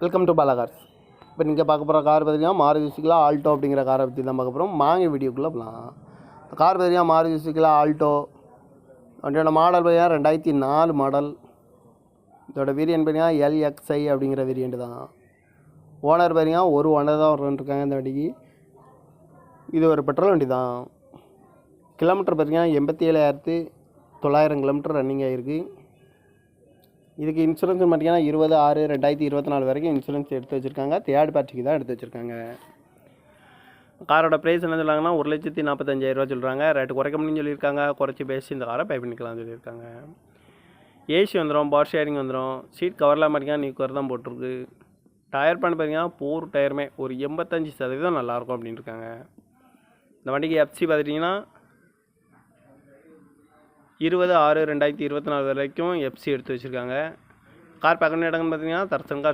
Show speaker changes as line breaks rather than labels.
Welcome to Bala cars. இப்போ நீங்கள் பார்க்க போகிற கார் பார்த்தீங்கன்னா மாருதி சுசுகி ஆல்டோ அப்படிங்கிற காரை பற்றி தான் பார்க்க போகிறோம். வாங்க வீடியோக்குள்ளே போகலாம். கார் பார்த்தீங்கன்னா மாருதி சுசுகி ஆல்டோ. வண்டியோட மாடல் பார்த்தீங்கன்னா 2004 மாடல். இதோட வேரியன்ட் பார்த்தீங்கன்னா LXI அப்படிங்கிற வேரியண்ட் தான். ஓனர் பார்த்தீங்கன்னா ஒரு ஓனர் தான் இருக்காங்க இந்த வண்டிக்கு. இது ஒரு பெட்ரோல் வண்டி தான். கிலோமீட்டர் பார்த்தீங்கன்னா 87,900 கிலோமீட்டர் ரன்னிங் ஆகிருக்கு. இதுக்கு இன்சூரன்ஸ் பார்த்தீங்கன்னா 20/6/2024 வரைக்கும் இன்சூரன்ஸ் எடுத்து வச்சுருக்காங்க. தேர்ட் பார்ட்டிக்கு தான் எடுத்து வச்சுருக்காங்க. காரோட ப்ரைஸ் என்ன சொல்கிறாங்கன்னா 1,45,000 சொல்கிறாங்க. ரேட்டு குறைக்க முடியும்னு சொல்லியிருக்காங்க. குறைச்சி பேசி இந்த காரை பே பண்ணிக்கலாம்னு சொல்லியிருக்காங்க. ஏசி வந்துடும், பவர் ஷேரிங் வந்துடும். சீட் கவர்லாம் பார்த்தீங்கன்னா நியூ கவர் தான் போட்டிருக்கு. டயர் பண்ண பார்த்தீங்கன்னா 4 டயருமே ஒரு 85% நல்லாயிருக்கும் அப்படின்னு இருக்காங்க. இந்த வண்டிக்கு எஃப்சி பார்த்துட்டிங்கன்னா 20/6/2024 வரைக்கும் எஃப்சி எடுத்து வச்சுருக்காங்க. கார் பார்க்க வேண்டிய இடம்னு பார்த்தீங்கன்னா தர்சன் கார்